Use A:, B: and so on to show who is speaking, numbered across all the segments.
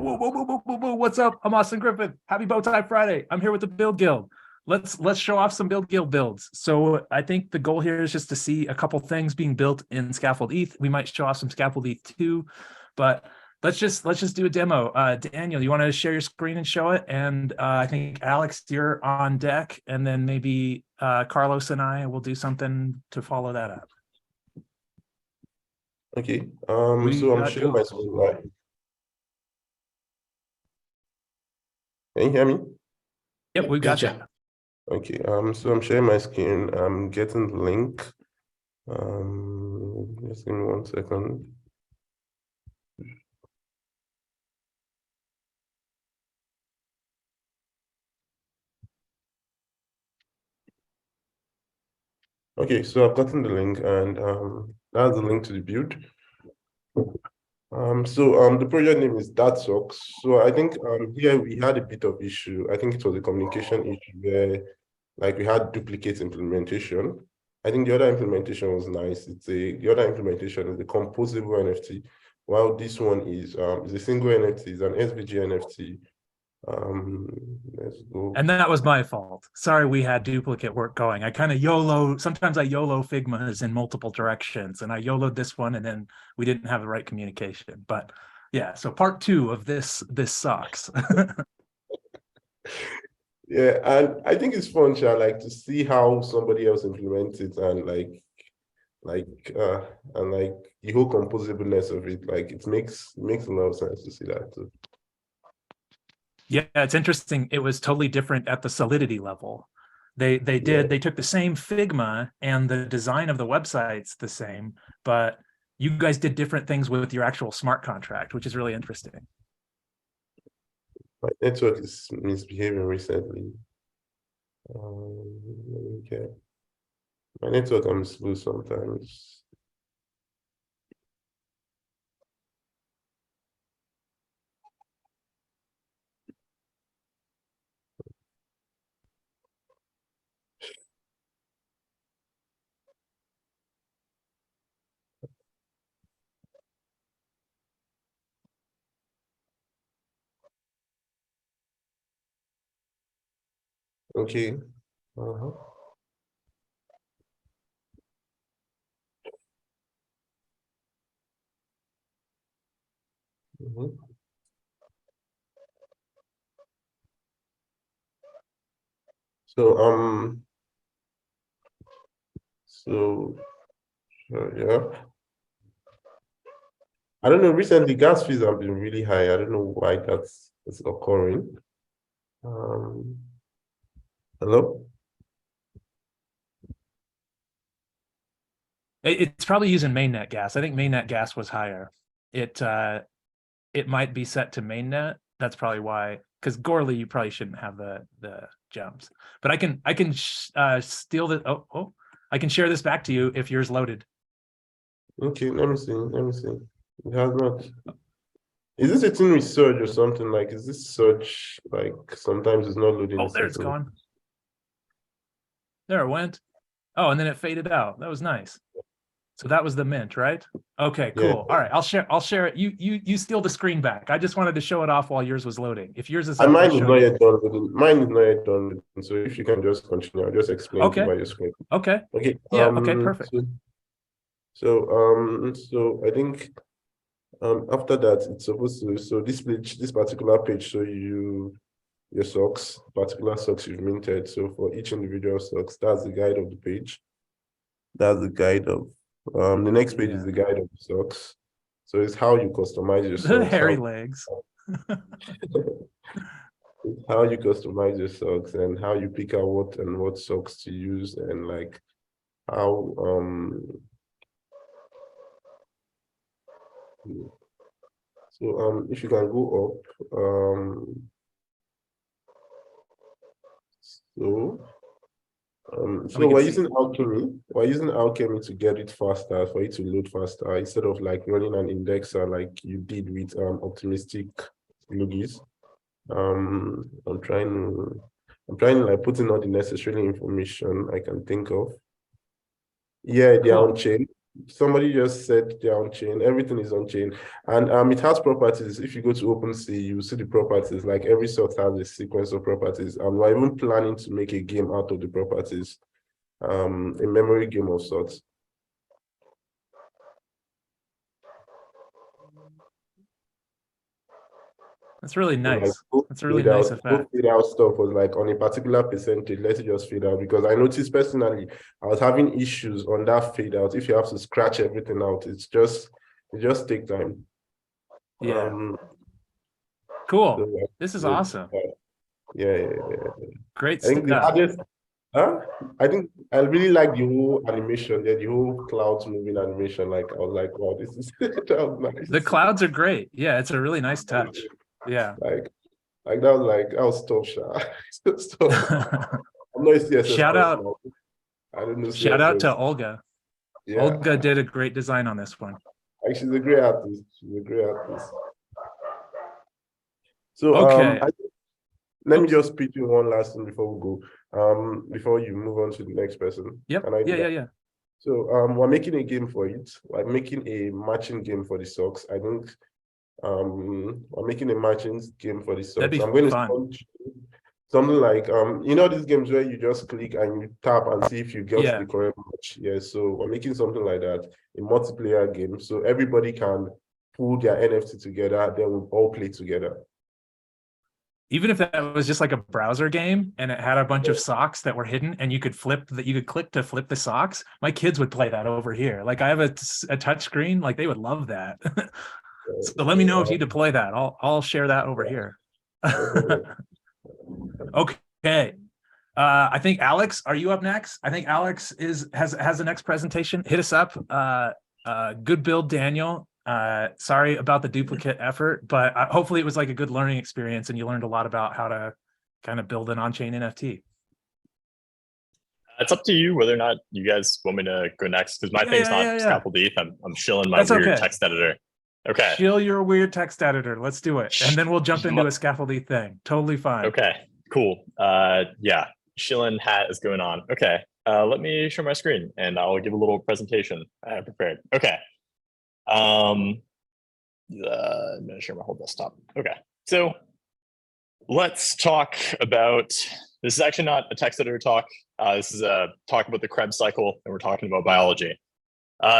A: Whoa. What's up? I'm Austin Griffith. Happy Bowtie Friday. I'm here with the Build Guild. Let's show off some Build Guild builds. So I think the goal here is just to see a couple things being built in Scaffold-Eth. We might show off some Scaffold-Eth too, but let's just do a demo. Daniel, you want to share your screen and show it? And I think Alex, you're on deck, and then maybe Carlos and I will do something to follow that up.
B: Okay. So I'm sharing my screen right. Can you hear me?
A: Yep, we got you.
B: Okay. So I'm sharing my screen. I'm getting the link. Just give me 1 second. Okay, so I've gotten the link, and that's the link to the build. The project name is That Sucks. So I think here we had a bit of issue. I think it was a communication issue where like we had duplicate implementation. I think the other implementation was nice. The other implementation is the composable NFT, while this one is a single NFT, is an SVG NFT. Let's go.
A: And that was my fault. Sorry, we had duplicate work going. I kind of YOLO. Sometimes I YOLO Figmas in multiple directions, and I YOLO'd this one, and then we didn't have the right communication. But yeah, so part 2 of this sucks.
B: Yeah, and I think it's fun, like to see how somebody else implements it, and the whole composableness of it. Like it makes a lot of sense to see that too.
A: Yeah, it's interesting. It was totally different at the solidity level. They took the same Figma, and the design of the website's the same, but you guys did different things with your actual smart contract, which is really interesting.
B: My network is misbehaving recently. Okay. My network comes slow sometimes. Okay. Yeah. I don't know. Recently, gas fees have been really high. I don't know why that's occurring. Hello?
A: It's probably using mainnet gas. I think mainnet gas was higher. It might be set to mainnet. That's probably why. Because Gorley, you probably shouldn't have the jumps. But I can steal the. Oh, I can share this back to you if yours loaded.
B: Okay, let me see. It has not. Is this a thing with Surge or something? Like, is this Surge, like, sometimes it's not loading?
A: Oh, there it's gone. There it went. Oh, and then it faded out. That was nice. So that was the mint, right? Okay, cool.
B: Yeah.
A: All right, I'll share it. You steal the screen back. I just wanted to show it off while yours was loading. If yours is up,
B: mine is not yet done. Mine is not yet done. So if you can just continue, I'll just explain to your screen.
A: Okay.
B: Okay.
A: Yeah. Okay. Perfect.
B: So I think after that it's supposed to. So this particular page show you your socks, particular socks you've minted. So for each individual socks, that's the guide of the page. That's the guide of the next page is the guide of the socks. So it's how you customize your socks.
A: The hairy legs.
B: How you customize your socks and how you pick out what socks to use, and like how if you can go up so we're using Alchemy. We're using Alchemy to get it faster, for it to load faster, instead of like running an indexer like you did with optimistic logis. I'm trying to like put in all the necessary information I can think of. Yeah, they're on chain. somebody just said they're on chain. Everything is on chain, and it has properties. If you go to OpenSea, you see the properties. Like every source has a sequence of properties, and we're even planning to make a game out of the properties, a memory game of sorts.
A: That's really nice.
B: Like,
A: That's a really nice effect.
B: fade out stuff was like on a particular percentage, let it just fade out, because I noticed personally I was having issues on that fade out. If you have to scratch everything out, it just take time.
A: Yeah. Cool.
B: So,
A: This is awesome.
B: Yeah.
A: Great
B: I think the
A: stuff.
B: hardest, I think I really like the whole animation, the whole clouds moving animation. Like I was like, wow, this is that was nice.
A: The clouds are great. Yeah, it's a really nice touch. Yeah.
B: That was tough, Sha. I'm not a CSS
A: Shout out.
B: person. I don't know.
A: Shout out to
B: CSS.
A: Olga.
B: Yeah,
A: Olga did a great design on this one.
B: like she's a great artist. So
A: Okay.
B: let me just pitch you one last thing before we go. Before you move on to the next person.
A: Yep.
B: Can I do that?
A: Yeah.
B: So we're making a game for it. We're making a matching game for the socks. I think we're making a matching game for the socks.
A: That'd be
B: I'm going
A: fun.
B: to something like you know these games where you just click and you tap and see if you get
A: Yeah.
B: the correct match. Yeah, so we're making something like that, a multiplayer game, so everybody can pull their NFT together, then we'll all play together.
A: Even if that was just like a browser game and it had a bunch of socks that were hidden and you could click to flip the socks, my kids would play that over here. Like I have a touch screen, like they would love that. So let me know if you deploy that. I'll share that over here. Okay. I think Alex, are you up next? I think Alex has the next presentation. Hit us up. Good build, Daniel. Sorry about the duplicate effort, but hopefully it was like a good learning experience and you learned a lot about how to kind of build an on-chain NFT.
C: It's up to you whether or not you guys want me to go next, because my thing's not Scaffold-Eth. I'm shilling my weird text editor. Okay.
A: Shill your weird text editor. Let's do it. And then we'll jump into a Scaffold-Eth thing. Totally fine.
C: Okay, cool. Yeah, shilling hat is going on. Okay, let me share my screen and I'll give a little presentation I have prepared. Okay. I'm gonna share my whole desktop. Okay, so let's talk about, this is actually not a text editor talk. This is a talk about the Krebs cycle, and we're talking about biology.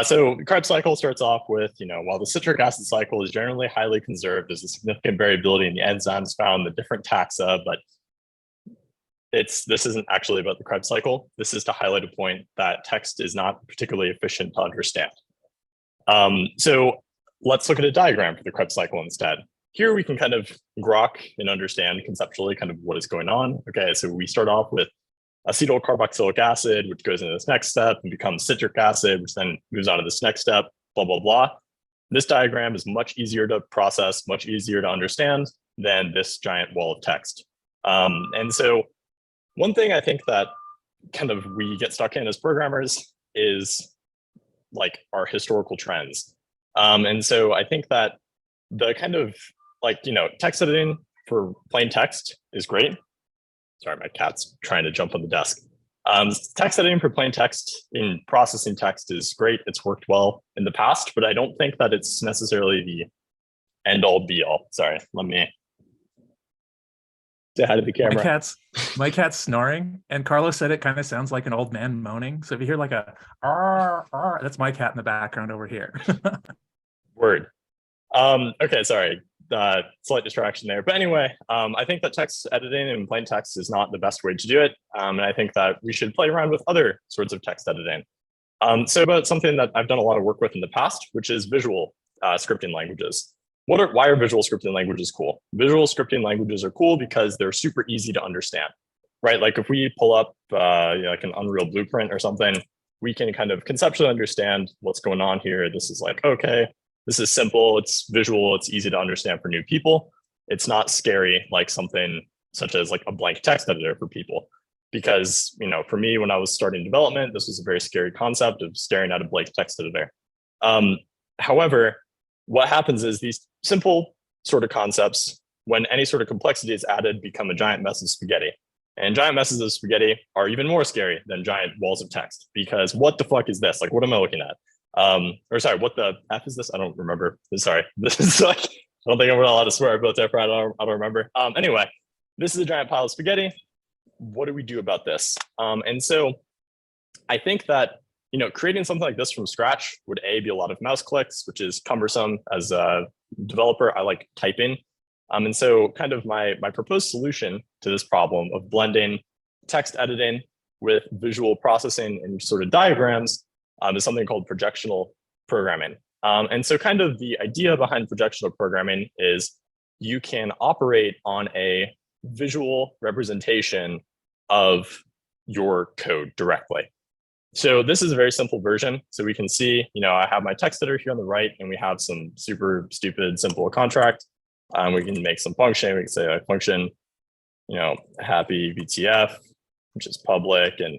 C: So the Krebs cycle starts off with, while the citric acid cycle is generally highly conserved, there's a significant variability in the enzymes found in the different taxa, but this isn't actually about the Krebs cycle. This is to highlight a point that text is not particularly efficient to understand. So let's look at a diagram for the Krebs cycle instead. Here we can kind of grok and understand conceptually kind of what is going on. Okay, so we start off with acetyl carboxylic acid, which goes into this next step and becomes citric acid, which then moves on to this next step, blah, blah, blah. This diagram is much easier to process, much easier to understand than this giant wall of text. And so one thing I think that kind of we get stuck in as programmers is like our historical trends. And so I think that the kind of text editing for plain text is great. Sorry, my cat's trying to jump on the desk. Text editing for plain text in processing text is great. It's worked well in the past, but I don't think that it's necessarily the end all be all. Sorry, let me say hi to the camera.
A: My cat's snoring, and Carlos said it kind of sounds like an old man moaning. So if you hear like a "arr, arr," that's my cat in the background over here.
C: Word. Okay, sorry. Slight distraction there. But anyway, I think that text editing in plain text is not the best way to do it. And I think that we should play around with other sorts of text editing. So about something that I've done a lot of work with in the past, which is visual scripting languages. Why are visual scripting languages cool? Visual scripting languages are cool because they're super easy to understand, right? Like if we pull up like an Unreal blueprint or something, we can kind of conceptually understand what's going on here. This is like, okay, this is simple, it's visual, it's easy to understand for new people. It's not scary like something such as like a blank text editor for people. Because, for me, when I was starting development, this was a very scary concept of staring at a blank text editor. However, what happens is these simple sort of concepts, when any sort of complexity is added, become a giant mess of spaghetti. And giant messes of spaghetti are even more scary than giant walls of text, because what the fuck is this? Like, what am I looking at? Or sorry, what the F is this? I don't remember. Sorry, this is like, I don't think I'm allowed to swear about that. I don't remember. Anyway, this is a giant pile of spaghetti. What do we do about this? And so I think that, creating something like this from scratch would be a lot of mouse clicks, which is cumbersome. As a developer, I like typing. And so kind of my proposed solution to this problem of blending text editing with visual processing and sort of diagrams is something called projectional programming. And so kind of the idea behind projectional programming is you can operate on a visual representation of your code directly. So this is a very simple version. So we can see, I have my text editor here on the right, and we have some super stupid, simple contract. We can make some function. We can say like function, happy VTF, which is public and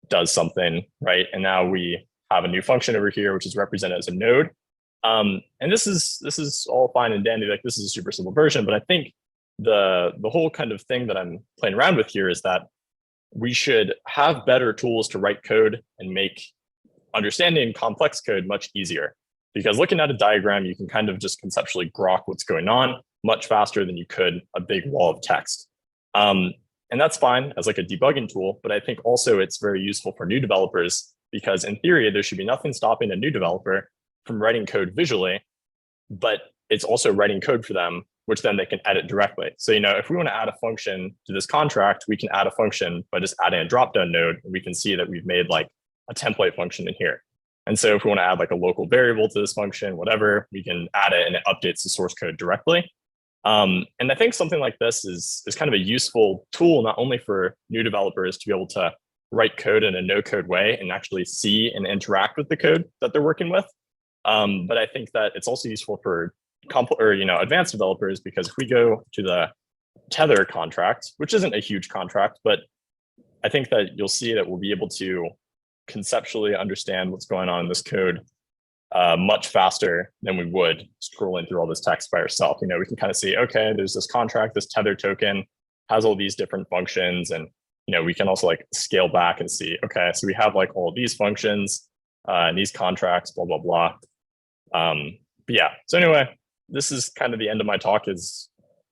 C: does something, right? And now we have a new function over here, which is represented as a node. And this is all fine and dandy. Like, this is a super simple version, but I think the whole kind of thing that I'm playing around with here is that we should have better tools to write code and make understanding complex code much easier. Because looking at a diagram, you can kind of just conceptually grok what's going on much faster than you could a big wall of text. And that's fine as like a debugging tool, but I think also it's very useful for new developers, because in theory, there should be nothing stopping a new developer from writing code visually, but it's also writing code for them, which then they can edit directly. So, if we want to add a function to this contract, we can add a function by just adding a dropdown node, and we can see that we've made like a template function in here. And so if we want to add like a local variable to this function, whatever, we can add it and it updates the source code directly. And I think something like this is kind of a useful tool, not only for new developers to be able to write code in a no-code way and actually see and interact with the code that they're working with, but I think that it's also useful for advanced developers, because if we go to the Tether contract, which isn't a huge contract, but I think that you'll see that we'll be able to conceptually understand what's going on in this code much faster than we would scrolling through all this text by ourselves. We can kind of see, okay, there's this contract, this Tether token has all these different functions, and we can also like scale back and see, okay, so we have like all of these functions and these contracts, blah, blah, blah. But yeah, so anyway, this is kind of the end of my talk. Is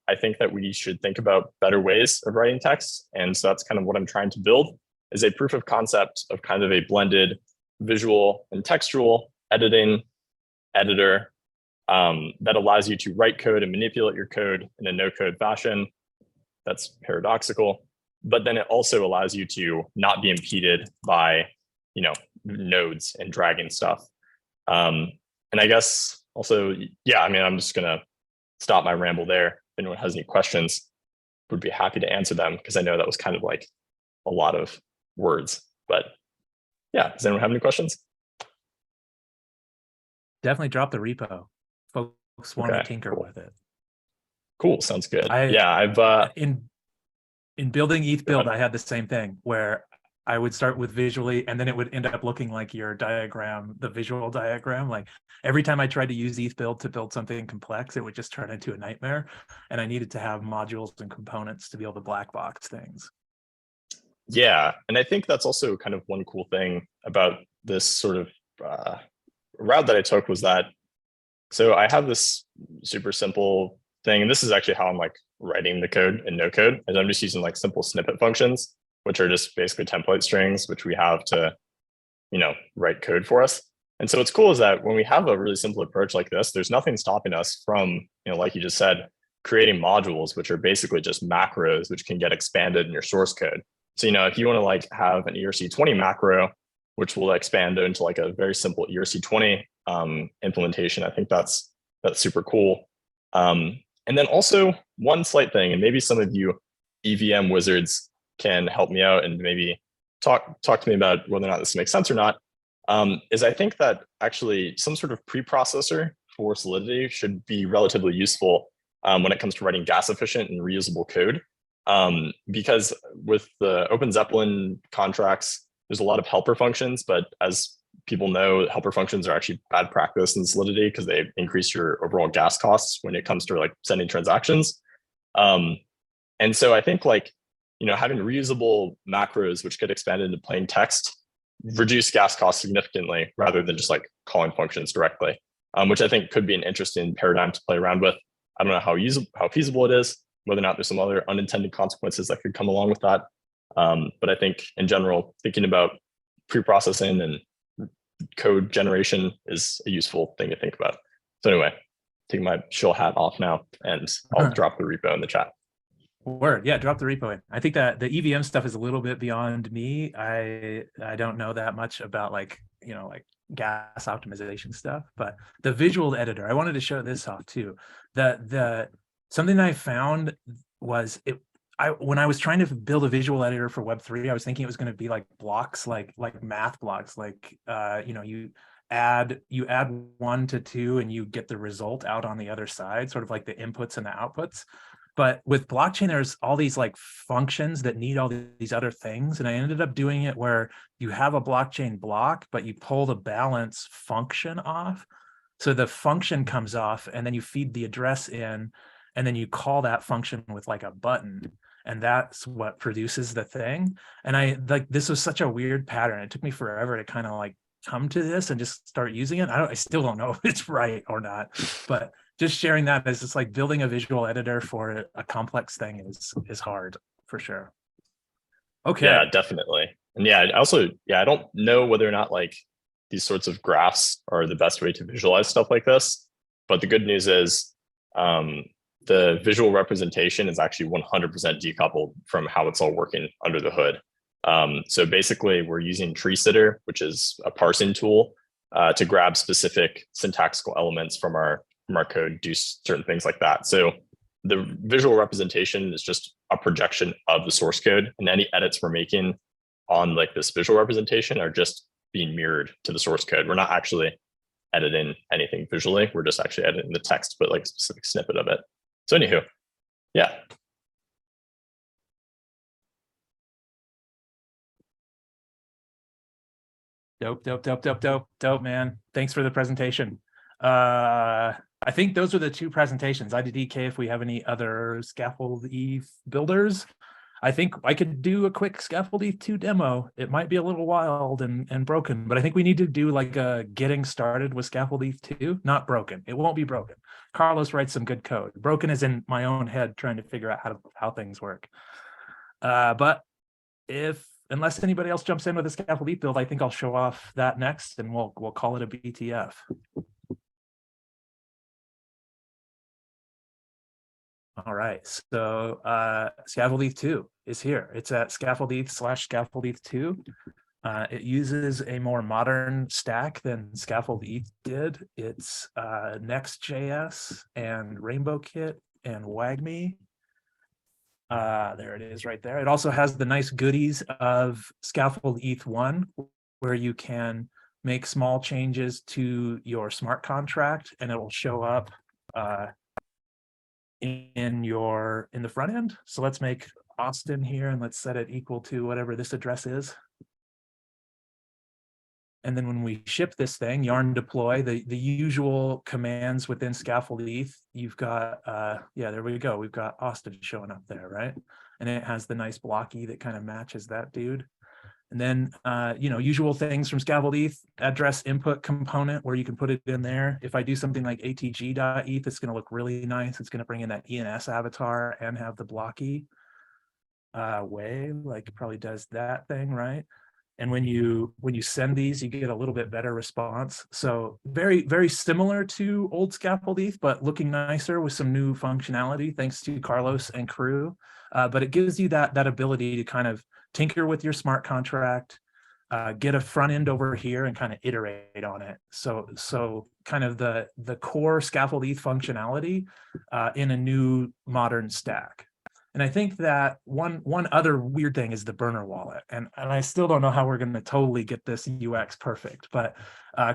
C: I think that we should think about better ways of writing text. And so that's kind of what I'm trying to build, is a proof of concept of kind of a blended visual and textual editing editor that allows you to write code and manipulate your code in a no-code fashion. That's paradoxical, but then it also allows you to not be impeded by, nodes and dragging stuff. And I guess also, yeah, I'm just gonna stop my ramble there. If anyone has any questions, would be happy to answer them, because I know that was kind of like a lot of words, but yeah, does anyone have any questions?
A: Definitely drop the repo. Folks want to tinker
C: cool.
A: with it.
C: Cool, sounds good. I've
A: in building ETH build, I had the same thing where I would start with visually, and then it would end up looking like your diagram, the visual diagram. Like every time I tried to use ETH build to build something complex, it would just turn into a nightmare. And I needed to have modules and components to be able to black box things.
C: Yeah, and I think that's also kind of one cool thing about this sort of route that I took, was that, so I have this super simple thing, and this is actually how I'm like writing the code in no code, is I'm just using like simple snippet functions, which are just basically template strings, which we have to, write code for us. And so what's cool is that when we have a really simple approach like this, there's nothing stopping us from, like you just said, creating modules, which are basically just macros, which can get expanded in your source code. So, if you want to like have an ERC20 macro, which will expand into like a very simple ERC20 implementation, I think that's super cool. And then also one slight thing, and maybe some of you EVM wizards can help me out and maybe talk to me about whether or not this makes sense or not, is I think that actually some sort of preprocessor for Solidity should be relatively useful when it comes to writing gas efficient and reusable code. Because with the Open Zeppelin contracts, there's a lot of helper functions, but as people know, helper functions are actually bad practice in Solidity because they increase your overall gas costs when it comes to like sending transactions. And so I think like, having reusable macros, which get expanded into plain text, reduce gas costs significantly rather than just like calling functions directly, which I think could be an interesting paradigm to play around with. I don't know how feasible it is, whether or not there's some other unintended consequences that could come along with that. But I think in general, thinking about pre-processing and code generation is a useful thing to think about. So anyway, taking my Shill hat off now, and I'll drop the repo in the chat.
A: Word, yeah, drop the repo in. I think that the EVM stuff is a little bit beyond me. I don't know that much about like gas optimization stuff, but the visual editor, I wanted to show this off too. The something I found was when I was trying to build a visual editor for Web3, I was thinking it was going to be like blocks, like math blocks, like you add 1 to 2 and you get the result out on the other side, sort of like the inputs and the outputs. But with blockchain, there's all these like functions that need all these other things. And I ended up doing it where you have a blockchain block, but you pull the balance function off. So the function comes off and then you feed the address in, and then you call that function with like a button. And that's what produces the thing. And this was such a weird pattern. It took me forever to kind of like come to this and just start using it. I still don't know if it's right or not, but just sharing that as it's like building a visual editor for a complex thing is hard for sure. Okay.
C: Yeah, definitely. And yeah, I don't know whether or not like these sorts of graphs are the best way to visualize stuff like this. But the good news is the visual representation is actually 100% decoupled from how it's all working under the hood. So basically we're using tree sitter, which is a parsing tool to grab specific syntactical elements from our code, do certain things like that. So the visual representation is just a projection of the source code, and any edits we're making on like this visual representation are just being mirrored to the source code. We're not actually editing anything visually. We're just actually editing the text, but like a specific snippet of it. So anywho, yeah.
A: Dope, man. Thanks for the presentation. I think those are the 2 presentations. IDDK, if we have any other Scaffold-Eth builders. I think I could do a quick Scaffold-Eth 2 demo. It might be a little wild and broken, but I think we need to do like a getting started with Scaffold-Eth 2. Not broken. It won't be broken. Carlos writes some good code. Broken is in my own head trying to figure out how things work. But unless anybody else jumps in with a Scaffold-Eth build, I think I'll show off that next, and we'll call it a BTF. All right, so Scaffold-Eth 2 is here. It's at Scaffold-Eth/Scaffold-Eth 2. It uses a more modern stack than Scaffold-Eth did. It's Next.js and RainbowKit and WagMe. There it is right there. It also has the nice goodies of Scaffold-Eth 1, where you can make small changes to your smart contract and it will show up in the front end. So let's make Austin here and let's set it equal to whatever this address is. And then when we ship this thing, yarn deploy, the usual commands within Scaffold-Eth, you've got, yeah, there we go. We've got Austin showing up there, right? And it has the nice blocky that kind of matches that dude. And then, usual things from Scaffold-Eth, address input component where you can put it in there. If I do something like atg.eth, it's going to look really nice. It's going to bring in that ENS avatar and have the blocky way, like it probably does that thing, right? And when you send these, you get a little bit better response. So very, very similar to old Scaffold-Eth, but looking nicer with some new functionality, thanks to Carlos and crew. But it gives you that ability to kind of tinker with your smart contract, get a front end over here and kind of iterate on it. So kind of the core Scaffold-Eth functionality in a new modern stack. And I think that one other weird thing is the burner wallet. And I still don't know how we're going to totally get this UX perfect, but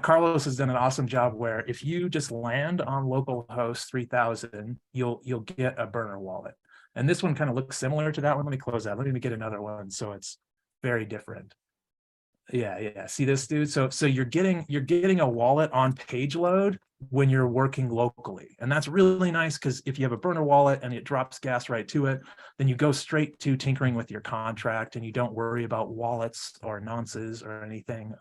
A: Carlos has done an awesome job where if you just land on localhost 3000, you'll get a burner wallet. And this one kind of looks similar to that one. Let me close that. Let me get another one. So it's very different. Yeah. See this, dude? So you're getting a wallet on page load when you're working locally. And that's really nice because if you have a burner wallet and it drops gas right to it, then you go straight to tinkering with your contract and you don't worry about wallets or nonces or anything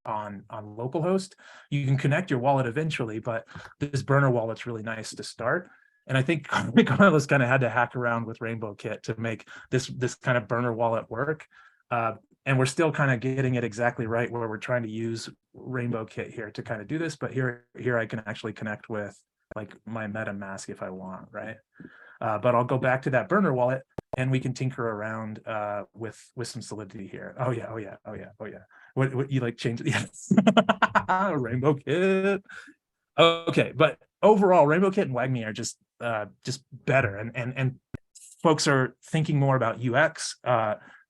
A: on localhost. You can connect your wallet eventually, but this burner wallet's really nice to start. And I think Carlos kind of had to hack around with Rainbow Kit to make this kind of burner wallet work. And we're still kind of getting it exactly right where we're trying to use Rainbow Kit here to kind of do this, but here I can actually connect with like my MetaMask if I want, right? But I'll go back to that burner wallet and we can tinker around with some Solidity here. Oh yeah. What you like change it? Yes. Rainbow Kit. Okay, but overall, Rainbow Kit and WAGMI are just better, and folks are thinking more about UX.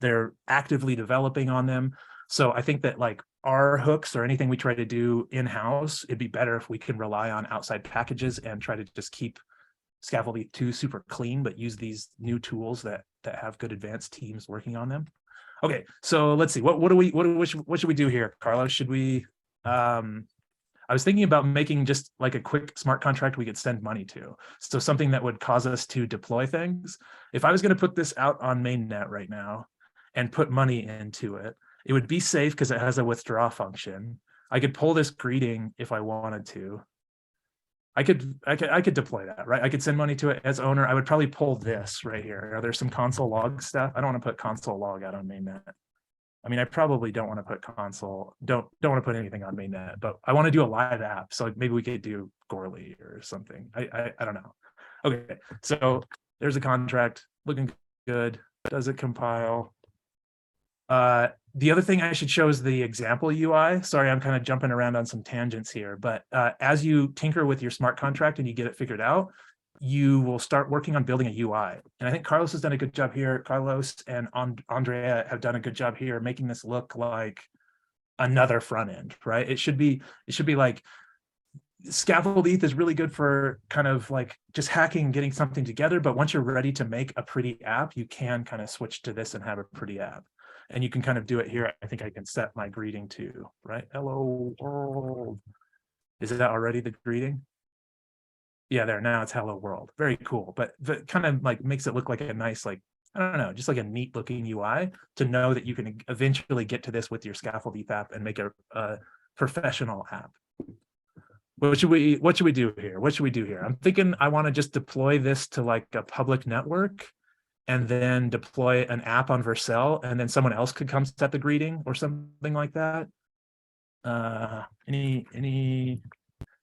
A: They're actively developing on them. So I think that like our hooks or anything we try to do in-house, it'd be better if we can rely on outside packages and try to just keep Scaffold-Eth 2 super clean, but use these new tools that have good advanced teams working on them. Okay, so let's see. What should we do here, Carlos? Should we I was thinking about making just like a quick smart contract we could send money to. So something that would cause us to deploy things. If I was going to put this out on mainnet right now and put money into it, it would be safe because it has a withdraw function. I could pull this greeting if I wanted to. I could deploy that, right? I could send money to it as owner. I would probably pull this right here. Are there some console log stuff? I don't want to put console log out on mainnet. I mean, I probably don't want to put console, don't want to put anything on mainnet, but I want to do a live app. So maybe we could do Gourley or something. I don't know. Okay, so there's a contract looking good. Does it compile? The other thing I should show is the example UI. Sorry, I'm kind of jumping around on some tangents here, but as you tinker with your smart contract and you get it figured out, you will start working on building a UI. And I think Carlos has done a good job here. Carlos and Andrea have done a good job here, making this look like another front end, right? It should be like Scaffold-Eth is really good for kind of like just hacking, getting something together. But once you're ready to make a pretty app, you can kind of switch to this and have a pretty app. And you can kind of do it here. I think I can set my greeting to, right? Hello world. Is that already the greeting? Yeah, there, now it's hello world. Very cool. But that kind of like makes it look like a nice, like, I don't know, just like a neat looking UI to know that you can eventually get to this with your Scaffold-Eth app and make a professional app. What should we do here? What should we do here? I'm thinking I want to just deploy this to like a public network and then deploy an app on Vercel, and then someone else could come set the greeting or something like that.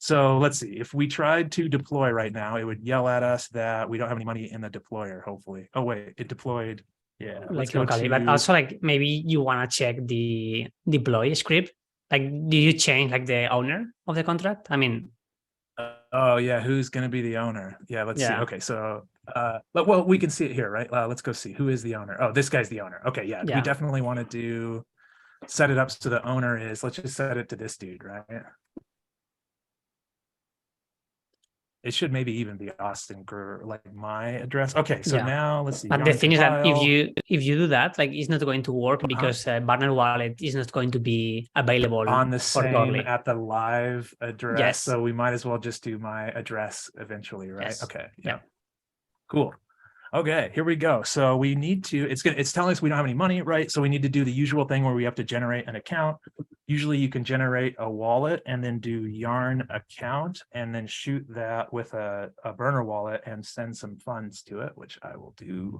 A: So let's see, if we tried to deploy right now, it would yell at us that we don't have any money in the deployer, hopefully. Oh wait, it deployed. Yeah,
D: like locally, but also like maybe you want to check the deploy script. Like, do you change like the owner of the contract? I mean,
A: oh yeah, who's going to be the owner? Yeah, let's see. Okay, so well, we can see it here, right? Let's go see who is the owner. Oh, this guy's the owner. Okay, yeah, we definitely want to do set it up so the owner is, let's just set it to this dude, right? It should maybe even be Austin Greer, like my address. Okay, so now let's see.
D: But the thing is that if you do that, like it's not going to work because Burner Wallet is not going to be available
A: on the same at the live address.
D: Yes.
A: So we might as well just do my address eventually, right?
D: Yes.
A: Okay. Yeah. Cool. Okay, here we go. So we need to, it's telling us we don't have any money, right? So we need to do the usual thing where we have to generate an account. Usually you can generate a wallet and then do yarn account and then shoot that with a burner wallet and send some funds to it, which I will do.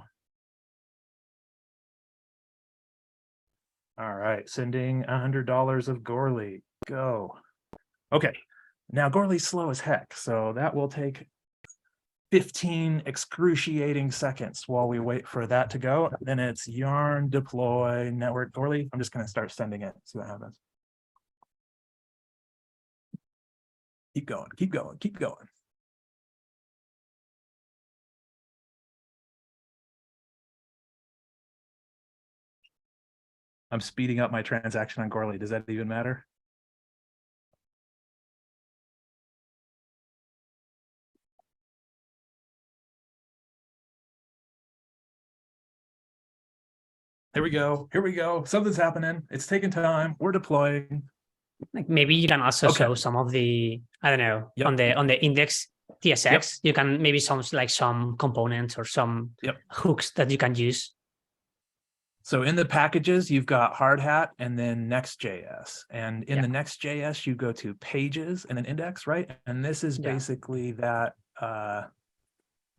A: All right, sending $100 of Gourley, go. Okay, now Gourley's slow as heck, so that will take 15 excruciating seconds while we wait for that to go. Then it's yarn deploy network Gourley. I'm just going to start sending it, see what happens. Keep going, keep going, keep going. I'm speeding up my transaction on Gourley. Does that even matter? There we go. Here we go. Something's happening. It's taking time. We're deploying.
D: Like maybe you can also
A: Okay.
D: show some of the, I don't know,
A: Yep.
D: on the index TSX, you can maybe some components or some hooks that you can use.
A: So in the packages, you've got hard hat and then Next.js. And in the Next.js, you go to pages and an index, right? And this is basically that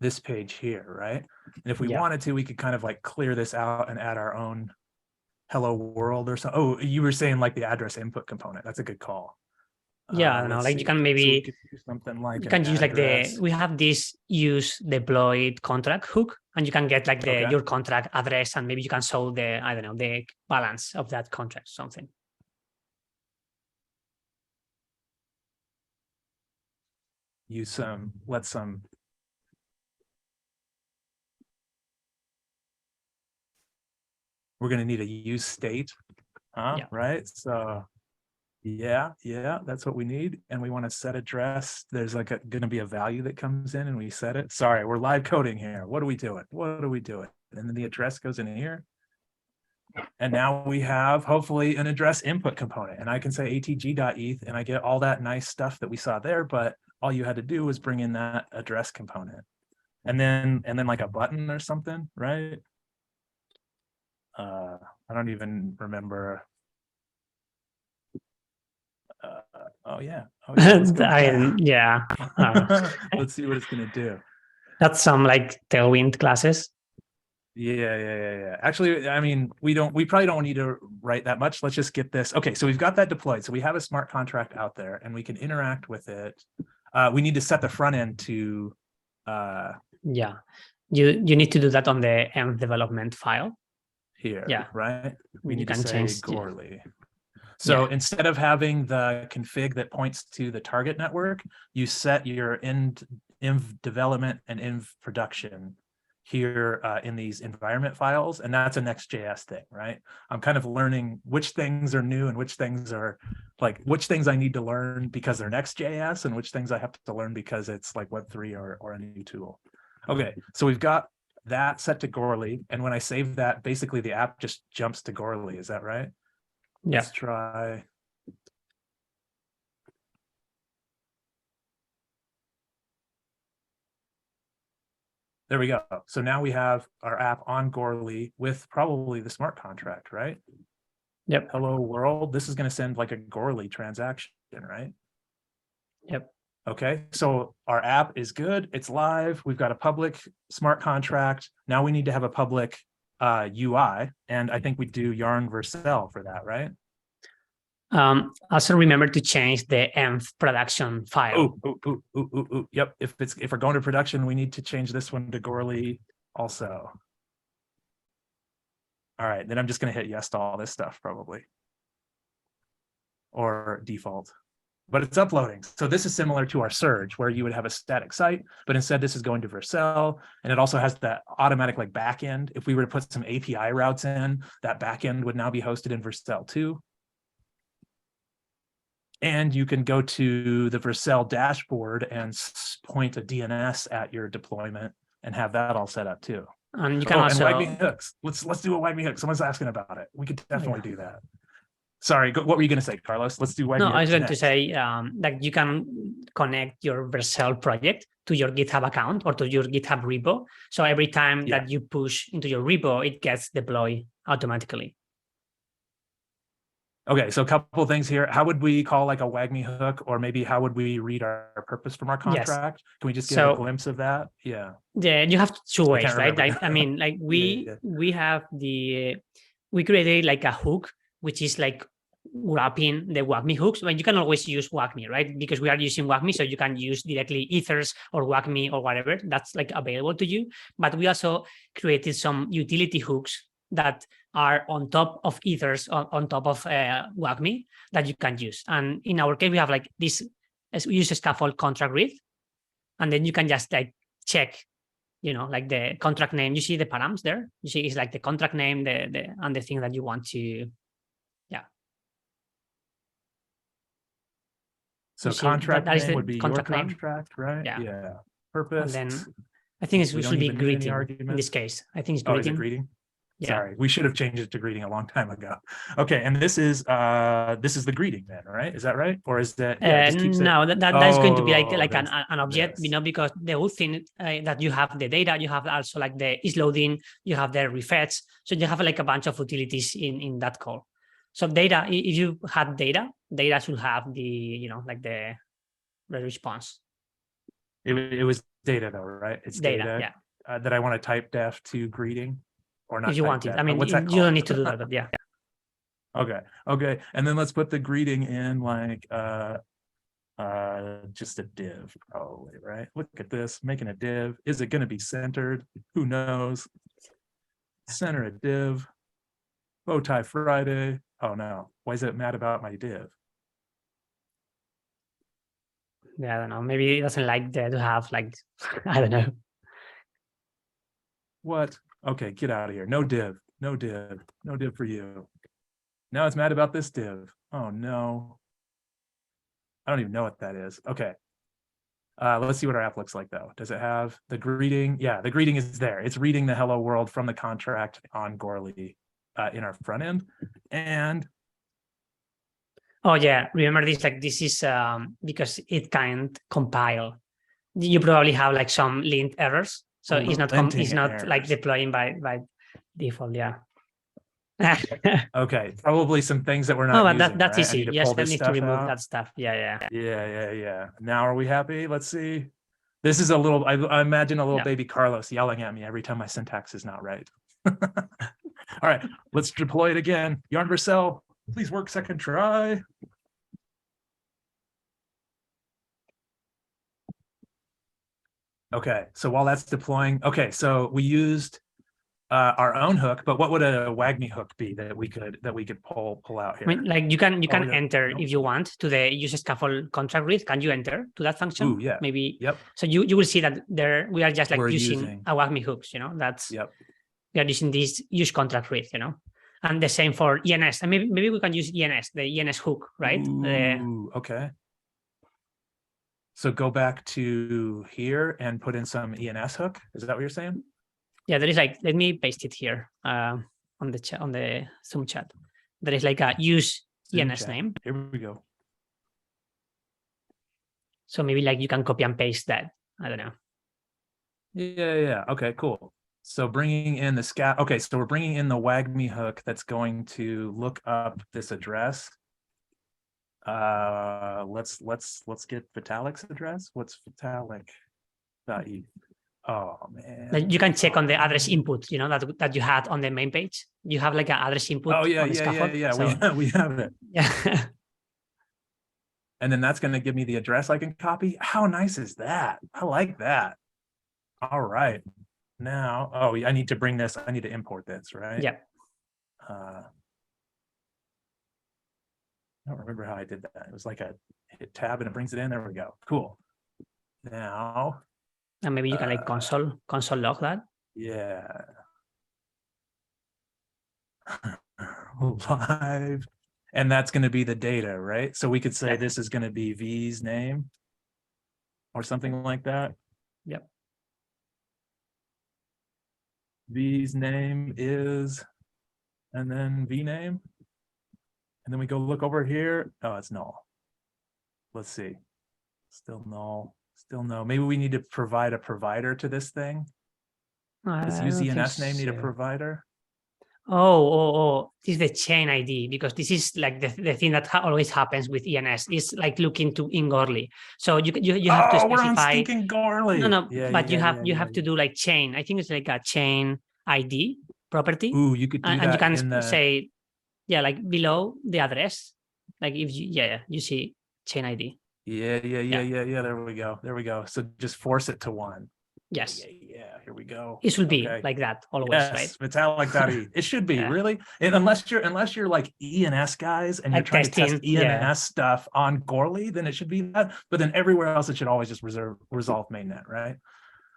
A: this page here, right? And if we wanted to, we could kind of like clear this out and add our own hello world or something. Oh, you were saying like the address input component. That's a good call.
D: Yeah, I don't know,
A: let's
D: like
A: see.
D: you can
A: So we
D: maybe
A: could do something like
D: you can use like
A: address.
D: we have this use deployed contract hook, and you can get like your contract address, and maybe you can show the, I don't know, the balance of that contract, something.
A: Use some, we're going to need a use state, right? So yeah, that's what we need. And we want to set address. There's like going to be a value that comes in and we set it. Sorry, we're live coding here. What are we doing? And then the address goes in here. And now we have hopefully an address input component, and I can say atg.eth and I get all that nice stuff that we saw there, but all you had to do was bring in that address component and then like a button or something, right? I don't even remember. Let's go let's see what it's gonna do.
D: That's some like Tailwind classes.
A: Yeah. Actually, I mean, we probably don't need to write that much. Let's just get this. Okay, so we've got that deployed. So we have a smart contract out there and we can interact with it. We need to set the front end to
D: you need to do that on the env development file
A: here, right? We need
D: to
A: say
D: change
A: Goerli. So instead of having the config that points to the target network, you set your env development and env production here in these environment files, and that's a Next.js thing, right? I'm kind of learning which things are new and which things are like, which things I need to learn because they're Next.js and which things I have to learn because it's like Web3 or a new tool. Okay, so we've got that set to Goerli, and when I save that, basically the app just jumps to Goerli. Is that right?
D: Yeah.
A: Let's try. There we go. So now we have our app on Goerli with probably the smart contract, right?
D: Yep.
A: Hello world. This is going to send like a Goerli transaction, right?
D: Yep.
A: Okay, so our app is good. It's live. We've got a public smart contract. Now we need to have a public UI, and I think we do yarn Vercel for that, right?
D: Also remember to change the env production file.
A: Yep. If we're going to production, we need to change this one to Goerli also. All right, then I'm just going to hit yes to all this stuff probably, or default. But it's uploading. So this is similar to our Surge, where you would have a static site, but instead this is going to Vercel, and it also has that automatic like backend. If we were to put some API routes in, that backend would now be hosted in Vercel too. And you can go to the Vercel dashboard and point a DNS at your deployment and have that all set up too.
D: And you can also
A: and WagMe hooks. Let's do a WagMe hook. Someone's asking about it. We could definitely do that. Sorry, what were you going to say, Carlos? Let's do WagMe.
D: No, I was going to say that you can connect your Vercel project to your GitHub account or to your GitHub repo. So every time that you push into your repo, it gets deployed automatically.
A: Okay, so a couple of things here. How would we call like a WagMe hook, or maybe how would we read our purpose from our contract? Can we just get a glimpse of that? Yeah,
D: you have two ways, right? Like, I mean, like we created like a hook, which is like wrapping the WagMe hooks. But you can always use WagMe, right? Because we are using WagMe, so you can use directly Ethers or WagMe or whatever that's like available to you. But we also created some utility hooks that are on top of Ethers, on top of WagMe that you can use. And in our case, we have like this, as we use a scaffold contract read, and then you can just like check, you know, like the contract name. You see the params there? You see it's like the contract name, and the thing that you want to,
A: So contract name would be your contract, right?
D: Yeah.
A: Purpose.
D: And then I think it should be greeting in this case. I think it's greeting.
A: Is it greeting?
D: Yeah.
A: Sorry, we should have changed it to greeting a long time ago. Okay, and this is the greeting then, right? Is that right? Or is that it just keeps it?
D: No, that's going to be like
A: Oh,
D: an object,
A: this.
D: because the whole thing that you have the data, you have also like the is loading, you have the refetch, so you have like a bunch of utilities in that call. So data, if you had data should have the like the response.
A: It was data though, right? It's data.
D: Yeah.
A: That I want to type def to greeting, or not
D: If you
A: type
D: want it,
A: def.
D: I mean,
A: What's that
D: you don't
A: called?
D: need to do that, but yeah.
A: Okay, and then let's put the greeting in like just a div probably, right? Look at this, making a div. Is it going to be centered? Who knows? Center a div. Bow tie Friday. Oh no, why is it mad about my div?
D: Yeah, I don't know. Maybe it doesn't like to have like I don't know.
A: What? Okay, get out of here. No div, no div, no div for you. Now it's mad about this div. Oh no. I don't even know what that is. Okay. Let's see what our app looks like though. Does it have the greeting? Yeah, the greeting is there. It's reading the hello world from the contract on Gorley in our front end. And
D: Oh yeah, remember this, like this is because it can't compile. You probably have like some lint errors. So it's not like deploying by default, yeah.
A: Okay, probably some things that we're not
D: but
A: using,
D: that's
A: right?
D: easy. Yes, I need to remove that stuff. Yeah.
A: Now are we happy? Let's see. This is a little, I imagine a little
D: Yeah.
A: baby Carlos yelling at me every time my syntax is not right. All right, let's deploy it again. Yarn Vercel, please work second try. Okay, so while that's deploying, okay, so we used our own hook, but what would a WAGMI hook be that we could pull out here?
D: I mean, like you can
A: yeah.
D: enter if you want to the use scaffold contract read. Can you enter to that function?
A: Ooh, yeah.
D: Maybe.
A: Yep.
D: So you will see that there we are just like
A: We're
D: using
A: using
D: a WAGMI hooks. That's
A: Yep.
D: we are using this use contract read. And the same for ENS. And maybe we can use ENS, the ENS hook, right?
A: Ooh, okay. So go back to here and put in some ENS hook. Is that what you're saying?
D: Yeah, there is like, let me paste it here on the chat, on the Zoom chat. There is like a use ENS name.
A: Here we go.
D: So maybe like you can copy and paste that. I don't know.
A: Yeah. Okay, cool. So bringing in the okay, so we're bringing in the WAGMI hook that's going to look up this address. Let's get Vitalik's address. What's Vitalik.eth? Oh man.
D: You can check on the address input, that you had on the main page. You have like an address input.
A: Oh yeah,
D: on the scaffold,
A: yeah.
D: So...
A: We have it.
D: Yeah.
A: And then that's going to give me the address I can copy. How nice is that? I like that. All right. Now, I need to bring this. I need to import this, right?
D: Yeah.
A: I don't remember how I did that. It was like a hit tab and it brings it in. There we go. Cool. Now.
D: And maybe you can like console log that.
A: Yeah. Live. And that's going to be the data, right? So we could say this is going to be V's name or something like that.
D: Yep.
A: V's name is, and then V name. And then we go look over here. Oh, it's null. Let's see. Still null. Still no. Maybe we need to provide a provider to this thing. Does use ENS name need a provider?
D: Oh, this is the chain ID, because this is like the thing that always happens with ENS is like looking to in Gorley. So you have to specify.
A: We're on stinking Gorley.
D: No, but you have to do like chain. I think it's like a chain ID property.
A: Ooh, you could do that.
D: And you can say, like below the address, like if you see chain ID.
A: Yeah. There we go. So just force it to 1.
D: Yes.
A: Yeah. Here we go.
D: It should be like that always, right?
A: Vitalik.eth. It should be really, and unless you're like ENS guys and you're trying to test ENS stuff on Gorley, then it should be that. But then everywhere else, it should always just resolve mainnet, right?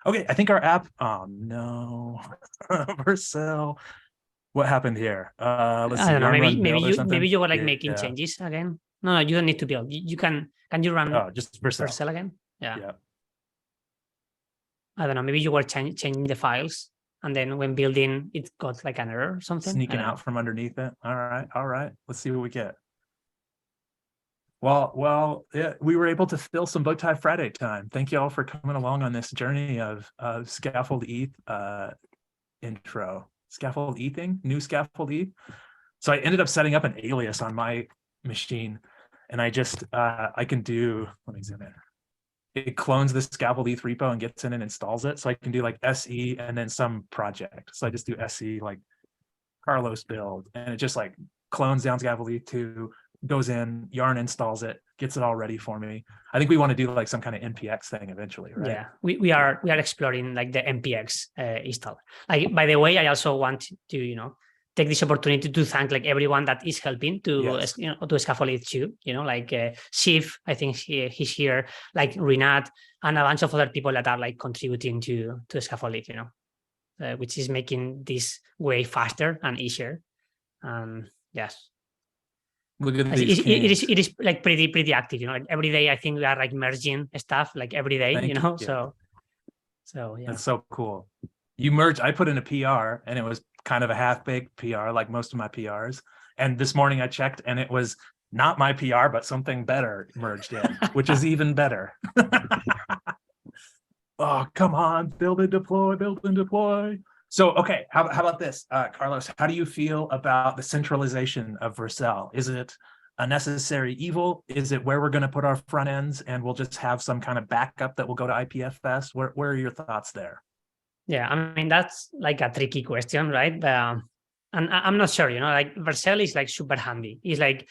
A: Okay, I think our app. Oh no, Vercel. What happened here? Let's see.
D: I don't know. Maybe you were like making changes again. No, you don't need to build. You can you run?
A: Oh, just
D: Vercel again. Yeah. I don't know. Maybe you were changing the files And then when building, it got like an error or something. I
A: Sneaking
D: don't know.
A: out from underneath it. All right. Let's see what we get. Well, yeah, we were able to fill some Bowtie Friday time. Thank you all for coming along on this journey of Scaffold-Eth intro. Scaffold-Ething, new Scaffold-Eth. So I ended up setting up an alias on my machine, and I just I can do, let me zoom in. It clones the Scaffold-Eth repo and gets in and installs it. So I can do like SE and then some project. So I just do SE like Carlos build, and it just like clones down Scaffold-Eth 2, goes in, Yarn installs it, gets it all ready for me. I think we want to do like some kind of NPX thing eventually, right?
D: Yeah, we are exploring like the NPX install. Like, by the way, I also want to take this opportunity to thank like everyone that is helping to
A: Yes.
D: to Scaffold-Eth too. Like Shiv, I think he's here, like Rinat, and a bunch of other people that are like contributing to Scaffold-Eth, which is making this way faster and easier. Yes.
A: Look at
D: It
A: these kings.
D: is like pretty active, like every day I think we are like merging stuff like every day,
A: Thank you.
D: so yeah.
A: That's so cool. You merged, I put in a PR and it was kind of a half-baked PR like most of my PRs. And this morning I checked and it was not my PR, but something better merged in, which is even better. Oh, come on, build and deploy. So, okay, how about this? Carlos, how do you feel about the centralization of Vercel? Is it a necessary evil? Is it where we're going to put our front ends and we'll just have some kind of backup that will go to IPFS? Where are your thoughts there?
D: Yeah, I mean, that's like a tricky question, right? And I'm not sure, like Vercel is like super handy. It's like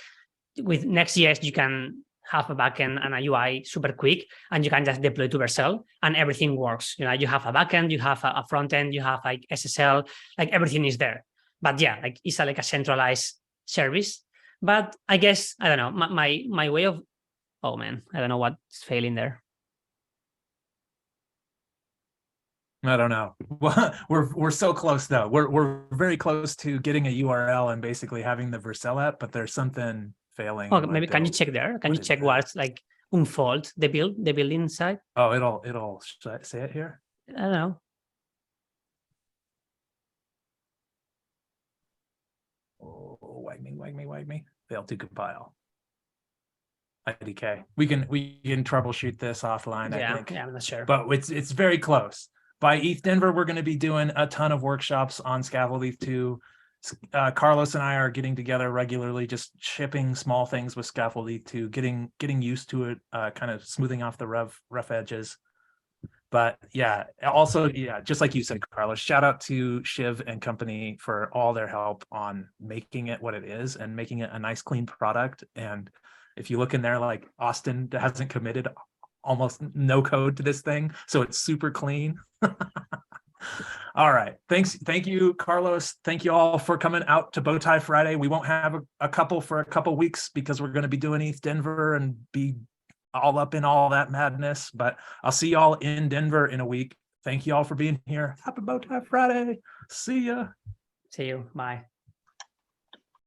D: with Next.js, you can have a backend and a UI super quick, and you can just deploy to Vercel and everything works. You have a backend, you have a front end, you have like SSL, like everything is there. But yeah, like it's like a centralized service. But I guess, I don't know, my way of, oh man, I don't know what's failing there.
A: I don't know. Well, we're so close though. We're very close to getting a URL and basically having the Vercel app, but there's something failing.
D: Oh, maybe can you check there? Can you check what's like unfold the build inside?
A: Oh, it'll say it here.
D: I don't know.
A: Oh, wag me. Failed to compile. IDK. We can troubleshoot this offline, I think.
D: Yeah, I'm not sure.
A: But it's very close. By ETH Denver, we're going to be doing a ton of workshops on Scaffold-Eth 2. Carlos and I are getting together regularly, just shipping small things with Scaffold-Eth 2, getting used to it, kind of smoothing off the rough edges. But yeah, also, yeah, just like you said, Carlos, shout out to Shiv and company for all their help on making it what it is and making it a nice, clean product. And if you look in there, like Austin hasn't committed almost no code to this thing, so it's super clean. All right, thank you, Carlos. Thank you all for coming out to Bowtie Friday. We won't have a couple for a couple weeks because we're going to be doing ETH Denver and be all up in all that madness, but I'll see y'all in Denver in a week. Thank you all for being here. Happy Bowtie Friday. See ya.
D: See you. Bye.